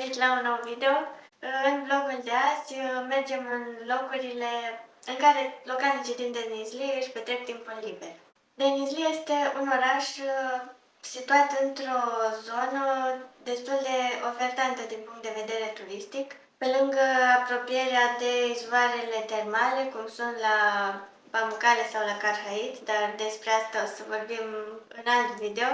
venit la un nou video. În vlogul de azi mergem în locurile în care localnicii din Denizli își petrec timpul liber. Denizli este un oraș situat într-o zonă destul de ofertantă din punct de vedere turistic, pe lângă apropierea de izvoarele termale, cum sunt la Pamukkale sau la Carhait, dar despre asta o să vorbim în alt video.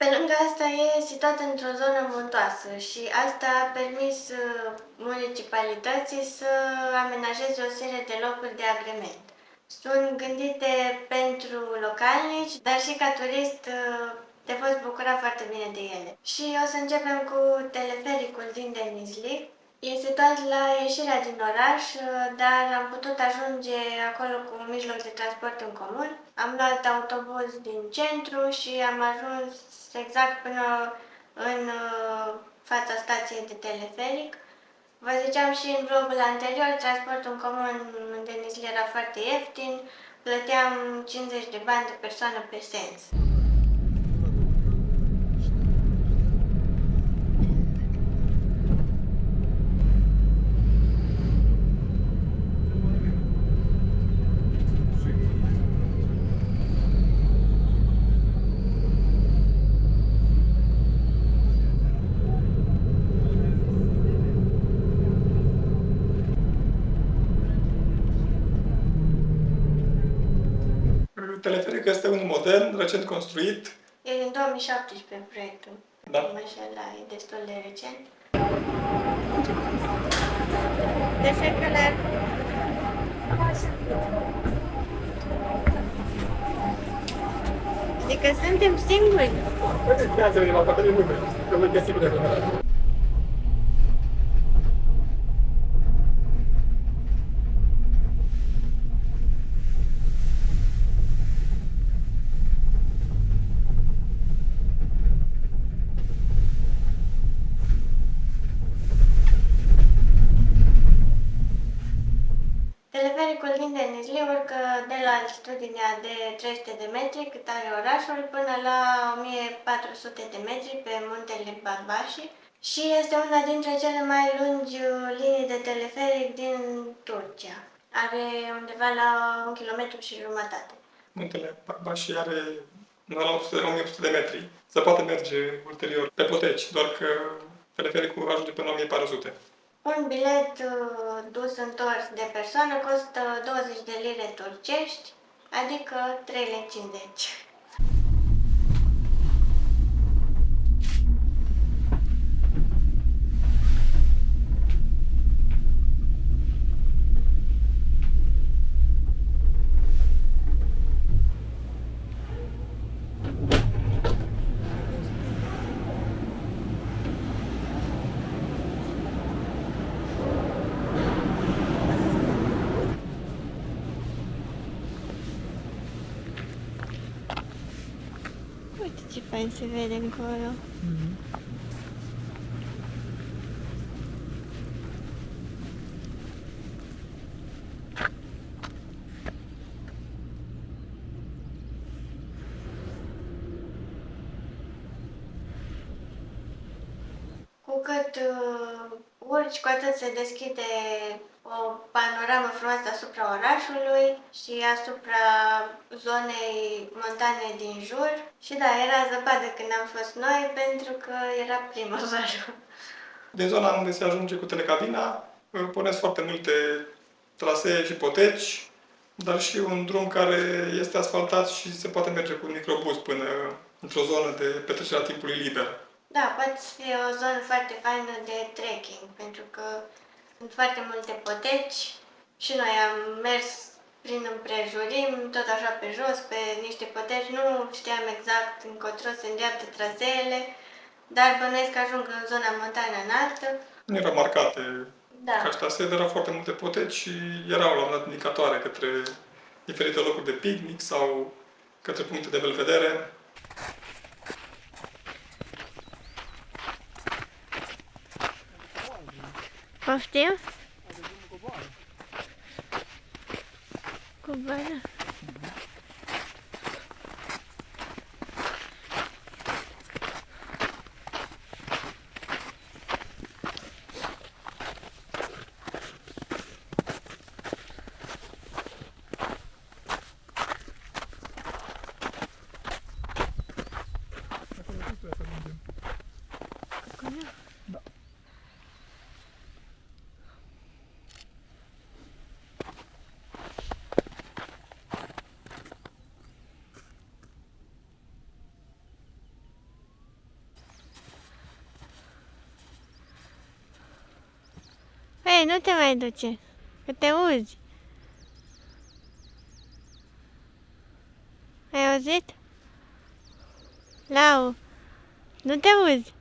Pe lângă asta e situat într-o zonă muntoasă și asta a permis municipalității să amenajeze o serie de locuri de agrement. Sunt gândite pentru localnici, dar și ca turist te poți bucura foarte bine de ele. Și o să începem cu telefericul din Denizli. E situat la ieșirea din oraș, dar am putut ajunge acolo cu un mijloc de transport în comun. Am luat autobuz din centru și am ajuns exact până în fața stației de teleferic. Vă ziceam și în vlogul anterior, transportul în comun în Denizli era foarte ieftin, plăteam 50 de bani de persoană pe sens. Telefericul este un modern, recent construit. E din 2017 proiectul. Da. Așa, e destul de recent. Teşekkürler. Adică suntem singuri. Ia-ți venit la toate lume, că vă găsim de lumea. Telefericul din Denizli urcă de la altitudinea de 300 de metri, cât are orașul, până la 1400 de metri pe muntele Barbași și este una dintre cele mai lungi linii de teleferic din Turcia. Are undeva la 1,5 km. Muntele Barbași are la 1800 de metri. Se poate merge ulterior pe poteci, doar că telefericul ajunge până la 1400. Un bilet dus-întors de persoană costă 20 de lire turcești, adică 3,50 lei. Uite ce fain se vede încolo. Cu cât urci, cu atât se deschide o panoramă frumoasă asupra orașului și asupra zonei montane din jur. Și da, era zăpadă când am fost noi, pentru că era primăvară. Din zona unde se ajunge cu telecabina, pornesc foarte multe trasee și poteci, dar și un drum care este asfaltat și se poate merge cu un microbuz până într-o zonă de petrecere a timpului liber. Da, poate fi o zonă foarte faină de trekking, pentru că sunt foarte multe poteci și noi am mers prin împrejurim, tot așa pe jos, pe niște poteci. Nu știam exact încotro se îndreaptă traseele, dar bănuiesc că ajung în zona montană înaltă. Nu erau marcate ca și trasee, dar erau foarte multe poteci și erau la un dat indicatoare către diferite locuri de picnic sau către puncte de belvedere. Poftim? Coboară. Ei, nu te mai duce, că te uzi. Ai auzit? Lau, nu te uzi.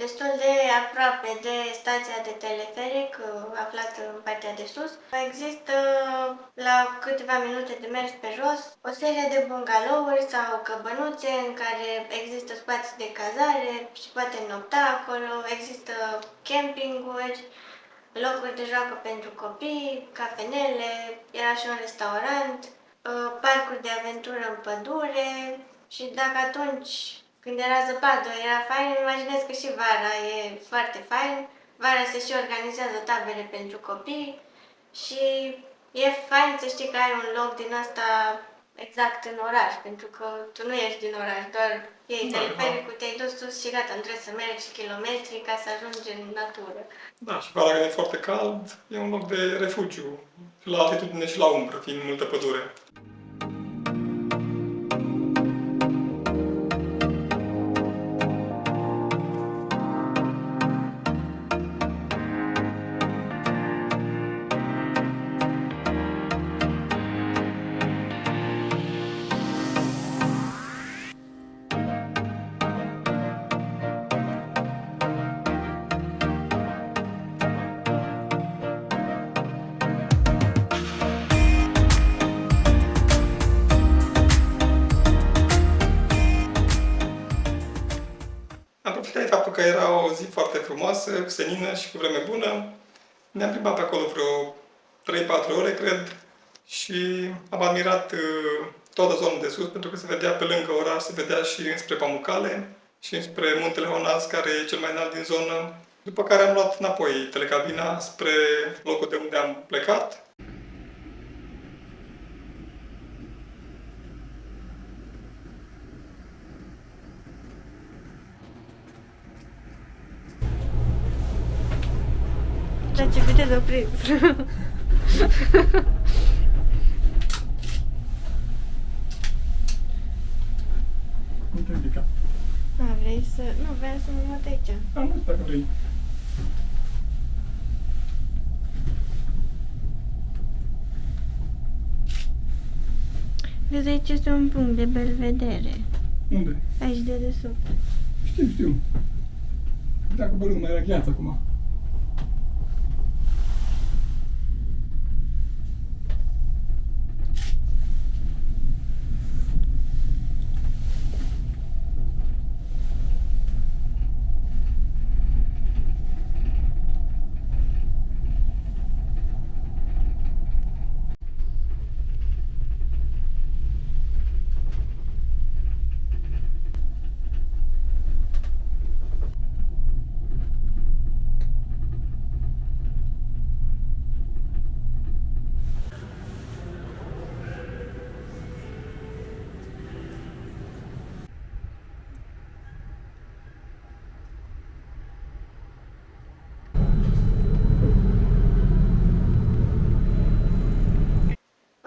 Destul de aproape de stația de teleferic, aflată în partea de sus, există, la câteva minute de mers pe jos, o serie de bungalouri sau căbănuțe în care există spații de cazare și poate nopta acolo, există campinguri, locuri de joacă pentru copii, cafenele, era și un restaurant, parcuri de aventură în pădure și dacă atunci, când era zăpadă, era fain, îmi imaginez că și vara e foarte fain. Vara se și organizează tabere pentru copii și e fain să știi că ai un loc din asta exact în oraș, pentru că tu nu ești din oraș, doar iei telefericul, te-ai dus sus și gata, nu trebuie să mergi kilometri ca să ajungi în natură. Da, și vara când e foarte cald, e un loc de refugiu, la altitudine și la umbră, fiind multă pădure. Am profitat de faptul că era o zi foarte frumoasă, senină și cu vreme bună. Ne-am plimbat pe acolo vreo 3-4 ore, cred, și am admirat toată zona de sus, pentru că se vedea pe lângă oraș, se vedea și înspre Pamucale și înspre Muntele Honas, care e cel mai înalt din zonă. După care am luat înapoi telecabina spre locul de unde am plecat. Dar ce bine s-a prins. Nu te ridica. Vrei să... Nu, vreau să mă mut aici. Nu, dacă vrei. Vezi, aici este un punct de belvedere. Unde? Aici de desubt. Știu. Dacă bărât, mai era gheață acum.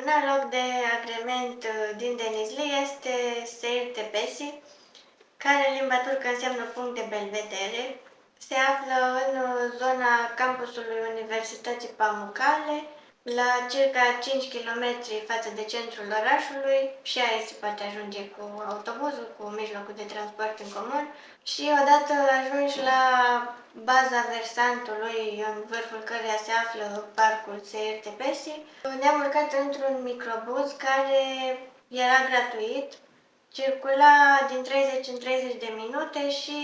Un alt loc de agrement din Denizli este Seir Tepesi, care în limba turcă înseamnă punct de belvedere. Se află în zona campusului Universității Pamukkale la circa 5 km față de centrul orașului și aici se poate ajunge cu autobuzul, cu mijlocul de transport în comun și odată ajungi la baza versantului în vârful căreia se află parcul Seir Tepesi, ne-am urcat într-un microbuz care era gratuit, circula din 30 în 30 de minute și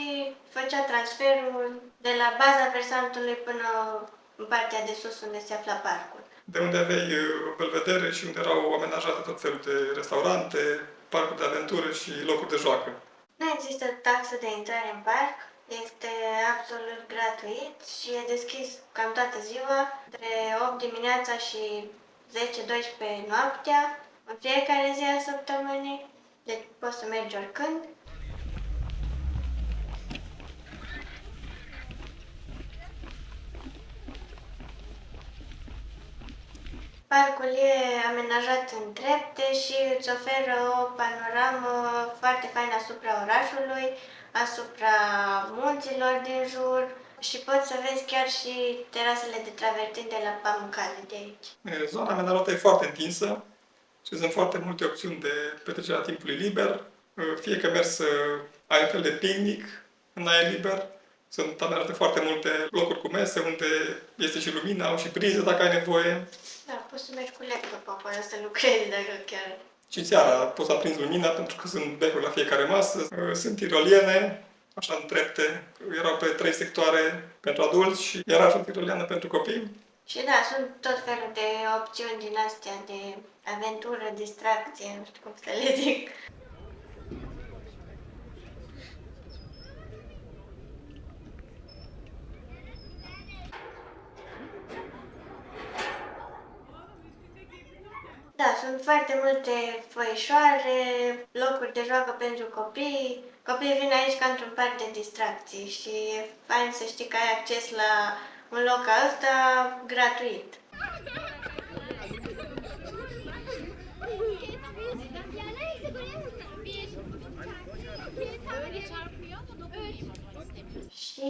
făcea transferul de la baza versantului până în partea de sus unde se afla parcul. De unde aveai belvedere și unde erau amenajate tot felul de restaurante, parcuri de aventură și locuri de joacă. Nu există taxă de intrare în parc, este absolut gratuit și e deschis cam toată ziua, între 8 dimineața și 10-12 noaptea, în fiecare zi a săptămânii, deci poți să mergi oricând. Parcul e amenajat în trepte și îți oferă o panoramă foarte faină asupra orașului, asupra munților din jur și poți să vezi chiar și terasele de travertin de la Pamukkale de aici. Zona amenajată e foarte întinsă și sunt foarte multe opțiuni de petrecere a timpului liber. Fie că mergi să ai un fel de picnic în aer liber, sunt amenajate foarte multe locuri cu mese unde este și lumină, au și priză dacă ai nevoie. Da, poți să mergi cu laptop acolo să lucrezi dacă chiar... Și seara poți să aprinzi lumina pentru că sunt becuri la fiecare masă. Sunt tiroliene, așa în trepte, erau pe 3 sectoare pentru adulți și era și o tiroliană pentru copii. Și da, sunt tot felul de opțiuni din astea de aventură, distracție, nu știu cum să le zic. Da, sunt foarte multe făișoare, locuri de joacă pentru copii. Copiii vin aici ca într-un parc de distracții și e fain să știi că ai acces la un loc ca ăsta gratuit. Și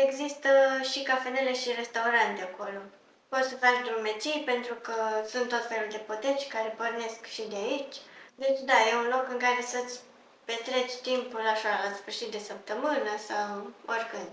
există și cafenele și restaurante acolo. Poți să faci drumeții pentru că sunt tot felul de poteci care pornesc și de aici. Deci da, e un loc în care să-ți petreci timpul așa la sfârșit de săptămână sau oricând.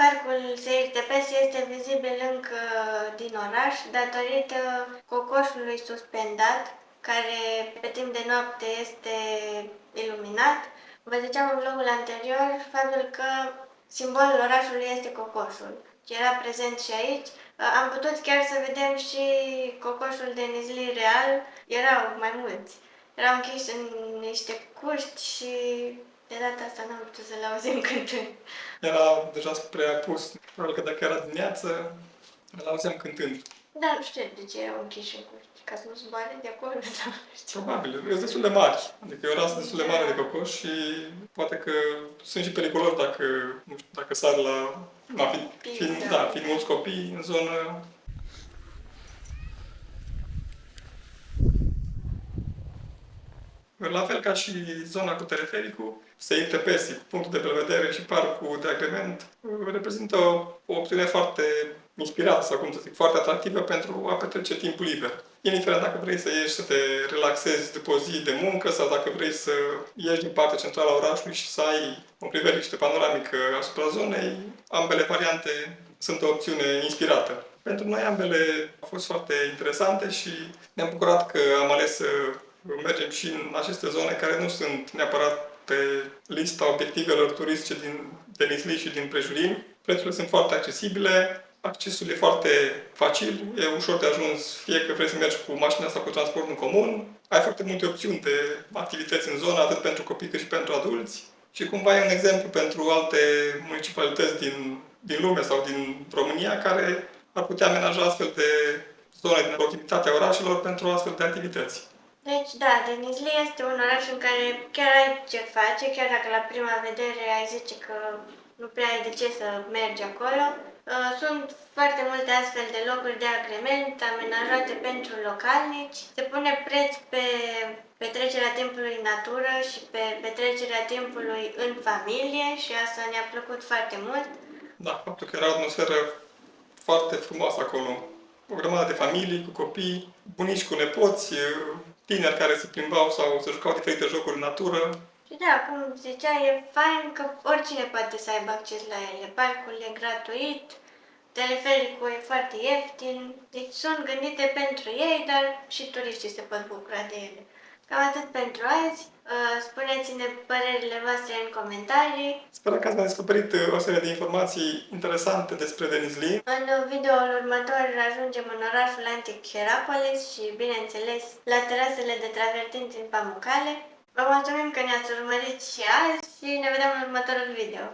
Parcul Seir Tepesi este vizibil încă din oraș datorită cocoșului suspendat, care pe timp de noapte este iluminat. Vă ziceam în vlogul anterior faptul că simbolul orașului este cocoșul, ce era prezent și aici. Am putut chiar să vedem și cocoșul de Nizli real, erau mai mulți. Erau închiși în niște cuști și de data asta n-am putut să-l auzim cântând. Era deja spre apus, probabil că dacă era dimineață, îl auzeam cântând. Da, nu știu de ce erau închiși în cuști. ca să nu zboare de acolo. Sau nu știu. Probabil, sunt destul de mari. Adică e o rasă destul de mare de cocoș și poate că sunt și periculoși dacă, nu știu, dacă sar fiind mulți copii în zonă. La fel ca și zona cu telefericul, SITPS, punctul de prevedere și parcul de agrement, reprezintă o opțiune foarte inspirată sau, cum să zic, foarte atractivă pentru a petrece timpul liber. Indiferent dacă vrei să ieși să te relaxezi după o zi de muncă sau dacă vrei să ieși din partea centrală a orașului și să ai o priveliște panoramică asupra zonei, ambele variante sunt o opțiune inspirată. Pentru noi ambele au fost foarte interesante și ne-am bucurat că am ales să mergem și în aceste zone care nu sunt neapărat pe lista obiectivelor turistice din Denizli și din prejurimi. Prețurile sunt foarte accesibile, accesul e foarte facil, e ușor de ajuns, fie că vrei să mergi cu mașina sau cu transportul în comun. Ai foarte multe opțiuni de activități în zonă, atât pentru copii cât și pentru adulți. Și cumva e un exemplu pentru alte municipalități din lume sau din România care ar putea amenaja astfel de zone din proximitatea orașelor pentru astfel de activități. Deci, da, Denizli este un oraș în care chiar ai ce face, chiar dacă la prima vedere ai zice că nu prea ai de ce să mergi acolo. Sunt foarte multe astfel de locuri de agrement amenajate pentru localnici. Se pune preț pe petrecerea timpului în natură și pe petrecerea timpului în familie și asta ne-a plăcut foarte mult. Da, faptul că era o atmosferă foarte frumoasă acolo. O grămadă de familii cu copii, bunici cu nepoți, tineri care se plimbau sau se jucau diferite jocuri în natură. Și da, cum zicea, e fain că oricine poate să aibă acces la ele. Parcul e gratuit, telefericul e foarte ieftin, deci sunt gândite pentru ei, dar și turiștii se pot bucura de ele. Cam atât pentru azi. Spuneți-ne părerile voastre în comentarii. Sper că ați mai descoperit o serie de informații interesante despre Denizli. În videoul următor ajungem în orașul antic Hierapolis și, bineînțeles, la terasele de travertin din Pamukkale. Vă mulțumim că ne-ați urmărit și azi și ne vedem în următorul video.